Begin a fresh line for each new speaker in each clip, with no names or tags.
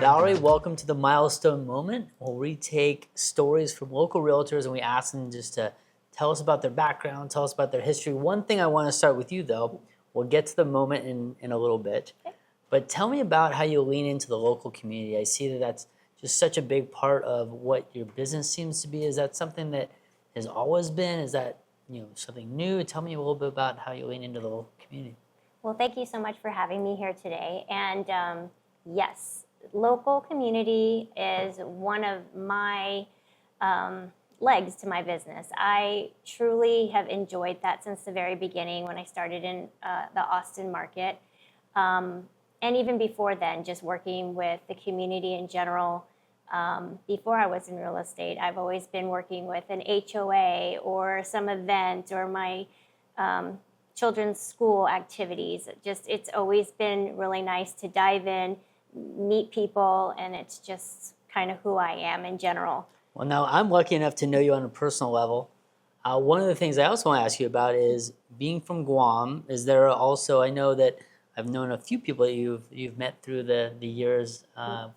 Valerie, welcome to the Milestone Moment, where we take stories from local realtors and we ask them just to tell us about their background, tell us about their history. One thing I want to start with you, though, we'll get to the moment in a little bit, but tell me about how you lean into the local community. I see that that's just such a big part of what your business seems to be. Is that something that has always been? Is that something new? Tell me a little bit about how you lean into the local community.
Well, thank you so much for having me here today. And yes, local community is one of my legs to my business. I truly have enjoyed that since the very beginning when I started in the Austin market. And even before then, just working with the community in general. Before I was in real estate, I've always been working with an HOA or some event or my children's school activities. It's always been really nice to dive in, meet people, and it's just kind of who I am in general.
Well, now I'm lucky enough to know you on a personal level. One of the things I also want to ask you about is being from Guam. Is there also, I know that I've known a few people that you've met through the years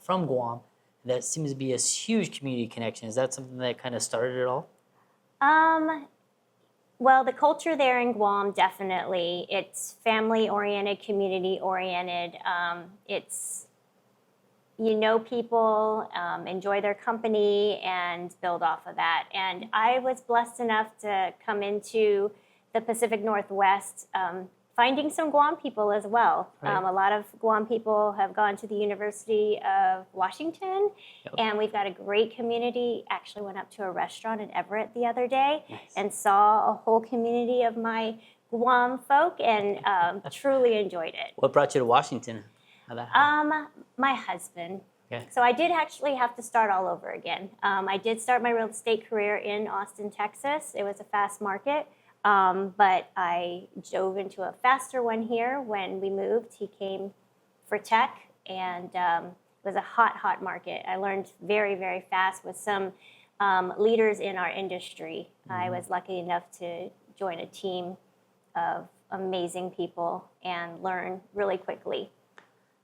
from Guam. That seems to be a huge community connection. Is that something that kind of started it all?
Well, the culture there in Guam, definitely. It's family-oriented, community-oriented. It's people, enjoy their company, and build off of that. And I was blessed enough to come into the Pacific Northwest, finding some Guam people as well.
Right.
A lot of Guam people have gone to the University of Washington, and we've got a great community. Actually went up to a restaurant in Everett the other day and saw a whole community of my Guam folk, and truly enjoyed it.
What brought you to Washington?
My husband.
Okay.
So I did actually have to start all over again. I did start my real estate career in Austin, Texas. It was a fast market, but I dove into a faster one here when we moved. He came for tech, and it was a hot market. I learned very, very fast with some leaders in our industry. Mm-hmm. I was lucky enough to join a team of amazing people and learn really quickly.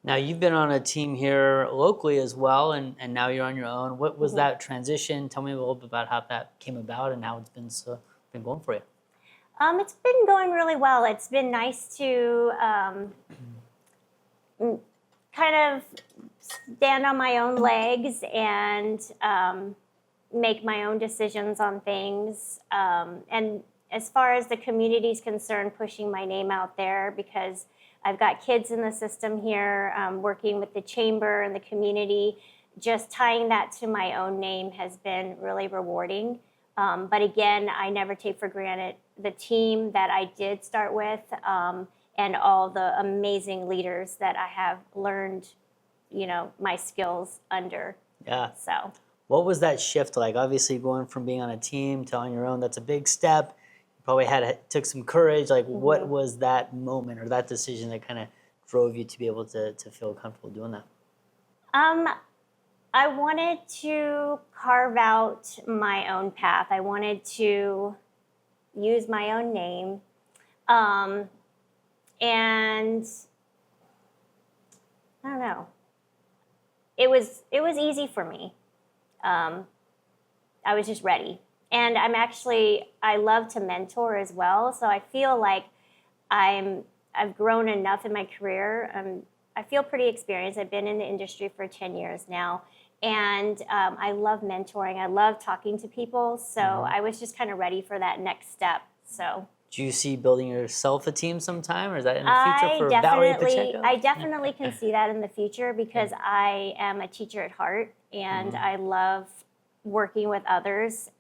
Now, you've been on a team here locally as well, and now you're on your own. What was that transition? Tell me a little bit about how that came about and how it's been going for you.
It's been going really well. It's been nice to kind of stand on my own legs and make my own decisions on things. And as far as the community is concerned, pushing my name out there because I've got kids in the system here, working with the chamber and the community. Just tying that to my own name has been really rewarding. But again, I never take for granted the team that I did start with and all the amazing leaders that I have learned, my skills under.
Yeah.
So
what was that shift like? Obviously, going from being on a team to on your own, that's a big step. Probably took some courage. Like, what was that moment or that decision that kind of drove you to be able to feel comfortable doing that?
I wanted to carve out my own path. I wanted to use my own name, and I don't know. It was easy for me. I was just ready. And I love to mentor as well. So I feel like I've grown enough in my career. I feel pretty experienced. I've been in the industry for 10 years now. And I love mentoring. I love talking to people. So I was just kind of ready for that next step. So
do you see building yourself a team sometime? Or is that in the future for Valerie Pacheco?
I definitely can see that in the future because I am a teacher at heart. And I love working with others.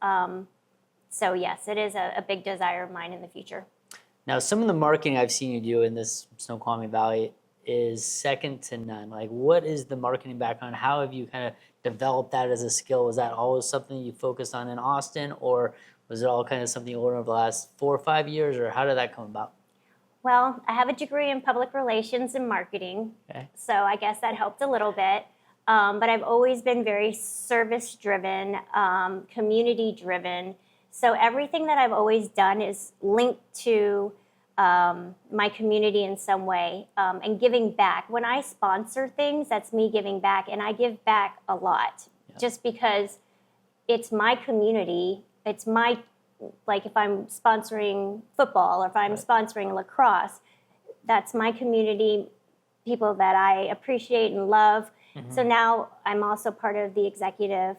So yes, it is a big desire of mine in the future.
Now, some of the marketing I've seen you do in this Snoqualmie Valley is second to none. Like, what is the marketing background? How have you kind of developed that as a skill? Was that always something you focused on in Austin, or was it all kind of something you learned over the last 4 or 5 years, or how did that come about?
Well, I have a degree in public relations and marketing, so I guess that helped a little bit. But I've always been very service-driven, community-driven. So everything that I've always done is linked to my community in some way, and giving back. When I sponsor things, that's me giving back, and I give back a lot just because it's my community. It's my, like if I'm sponsoring football or if I'm sponsoring lacrosse, that's my community, people that I appreciate and love. So now I'm also part of the executive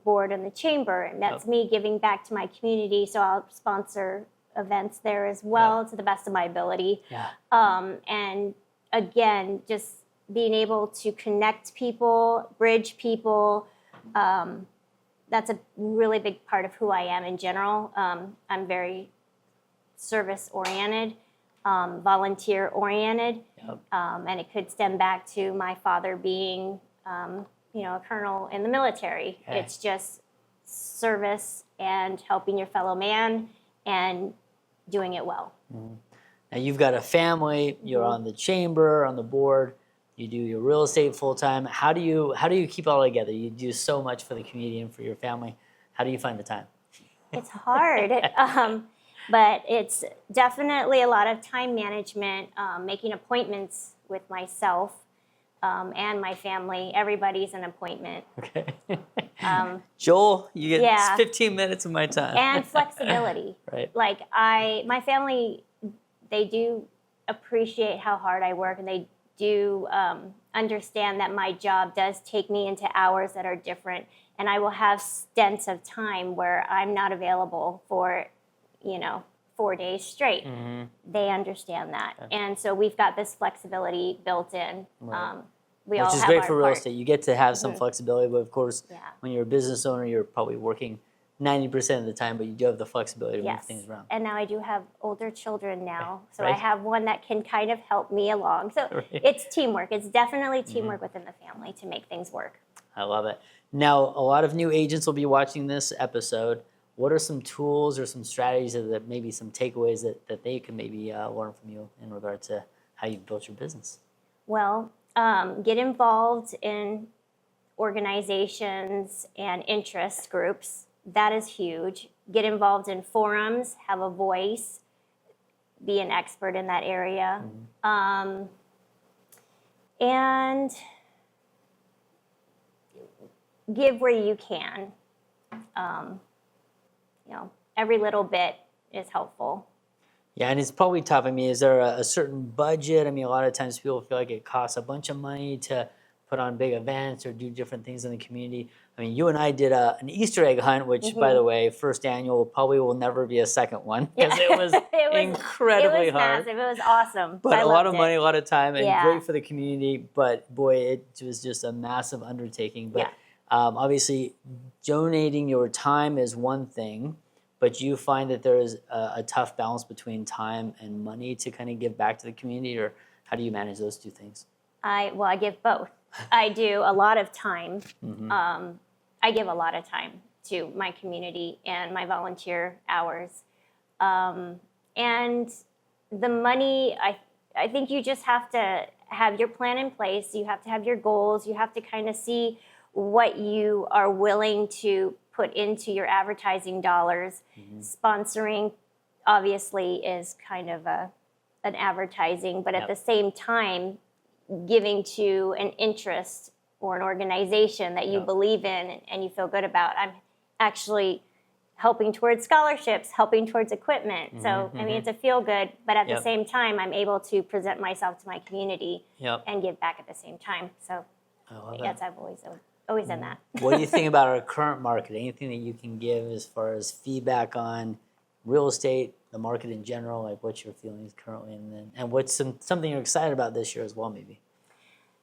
board in the chamber, and that's me giving back to my community. So I'll sponsor events there as well to the best of my ability. And again, just being able to connect people, bridge people, that's a really big part of who I am in general. I'm very service-oriented, volunteer-oriented, and it could stem back to my father being, a colonel in the military. It's just service and helping your fellow man and doing it well.
Now you've got a family, you're on the chamber, on the board, you do your real estate full time. How do you keep it all together? You do so much for the community and for your family. How do you find the time?
It's hard, but it's definitely a lot of time management, making appointments with myself and my family. Everybody's an appointment.
Okay. Joel, you get 15 minutes of my time.
And flexibility.
Right.
Like my family, they do appreciate how hard I work, and they do understand that my job does take me into hours that are different, and I will have stints of time where I'm not available for, 4 days straight. They understand that. And so we've got this flexibility built in.
Which is great for real estate. You get to have some flexibility, but of course, when you're a business owner, you're probably working 90% of the time, but you do have the flexibility to move things around.
And now I do have older children now, so I have one that can kind of help me along. So it's teamwork. It's definitely teamwork within the family to make things work.
I love it. Now, a lot of new agents will be watching this episode. What are some tools or some strategies that maybe some takeaways that they can maybe learn from you in regard to how you built your business?
Well, get involved in organizations and interest groups. That is huge. Get involved in forums, have a voice, be an expert in that area. And give where you can. Every little bit is helpful.
Yeah, and it's probably tough. I mean, is there a certain budget? I mean, a lot of times people feel like it costs a bunch of money to put on big events or do different things in the community. I mean, you and I did an Easter egg hunt, which, by the way, first annual probably will never be a second one because it was incredibly hard.
Massive. It was awesome.
But a lot of money, a lot of time, and great for the community. But boy, it was just a massive undertaking. But obviously, donating your time is one thing. But you find that there is a tough balance between time and money to kind of give back to the community, or how do you manage those two things?
I give both. I do a lot of time. I give a lot of time to my community and my volunteer hours. And the money, I think you just have to have your plan in place. You have to have your goals. You have to kind of see what you are willing to put into your advertising dollars. Sponsoring obviously is kind of an advertising, but at the same time, giving to an interest or an organization that you believe in and you feel good about. I'm actually helping towards scholarships, helping towards equipment. So, I mean, it's a feel good, but at the same time, I'm able to present myself to my community and give back at the same time. So, yes, I've always done that.
What do you think about our current market? Anything that you can give as far as feedback on real estate, the market in general, like what your feelings currently, and what's something you're excited about this year as well, maybe?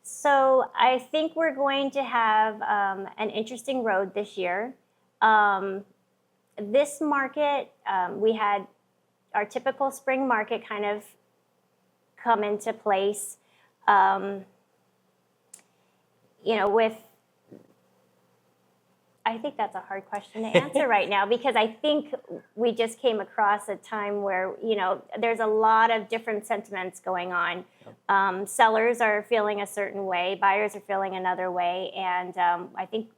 So I think we're going to have an interesting road this year. This market, we had our typical spring market kind of come into place. I think that's a hard question to answer right now because I think we just came across a time where, there's a lot of different sentiments going on. Sellers are feeling a certain way, buyers are feeling another way, and I think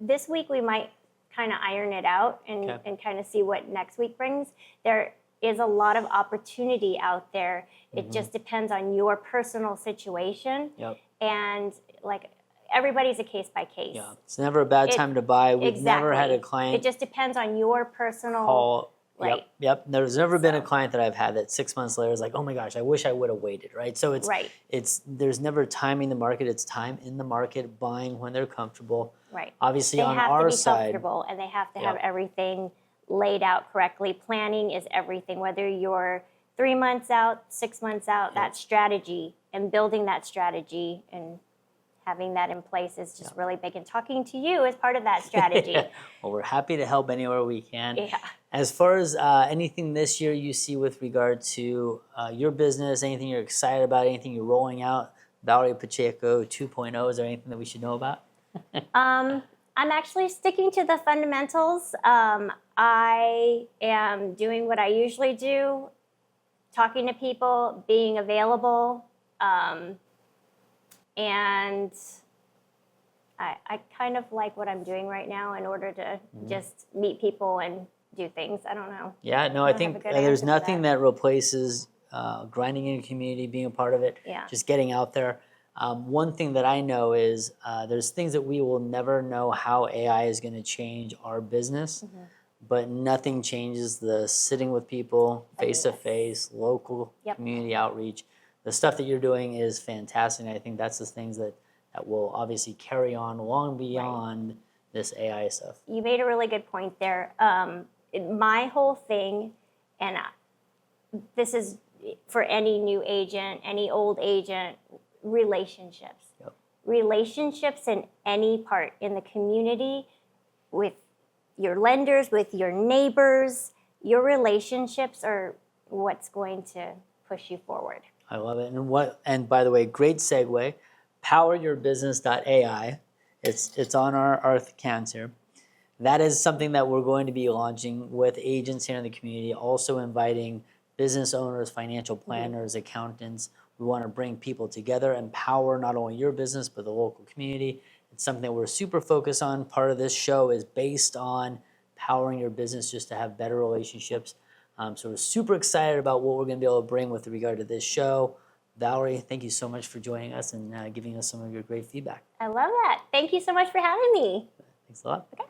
this week we might kind of iron it out and kind of see what next week brings. There is a lot of opportunity out there. It just depends on your personal situation.
Yep.
And like everybody's a case by case.
Yeah. It's never a bad time to buy. We've never had a client
It just depends on your personal
call.
Right.
Yep. There's never been a client that I've had that 6 months later is like, oh my gosh, I wish I would have waited, right? So there's never timing the market. It's time in the market, buying when they're comfortable.
Right.
Obviously,
they
on
have
our
to be
side,
comfortable, and they have to have everything laid out correctly. Planning is everything. Whether you're 3 months out, 6 months out, that strategy and building that strategy and having that in place is just really big. And talking to you is part of that strategy.
Well, we're happy to help anywhere we can.
Yeah.
As far as anything this year you see with regard to your business, anything you're excited about, anything you're rolling out, Valerie Pacheco 2.0, is there anything that we should know about?
I'm actually sticking to the fundamentals. I am doing what I usually do, talking to people, being available, and I kind of like what I'm doing right now in order to just meet people and do things. I don't know.
Yeah, no, I think there's nothing that replaces grinding in a community, being a part of it, just getting out there. One thing that I know is there's things that we will never know how AI is going to change our business, but nothing changes the sitting with people, face-to-face, local community outreach. The stuff that you're doing is fantastic, and I think that's the things that will obviously carry on long beyond this AI stuff.
You made a really good point there. My whole thing, and this is for any new agent, any old agent, relationships. Relationships in any part in the community, with your lenders, with your neighbors, your relationships are what's going to push you forward.
I love it. And by the way, great segue, poweryourbusiness.ai. It's on our accounts here. That is something that we're going to be launching with agents here in the community, also inviting business owners, financial planners, accountants. We want to bring people together, empower not only your business, but the local community. It's something that we're super focused on. Part of this show is based on powering your business just to have better relationships. So we're super excited about what we're going to be able to bring with regard to this show. Valerie, thank you so much for joining us and giving us some of your great feedback.
I love that. Thank you so much for having me.
Thanks a lot.
Okay.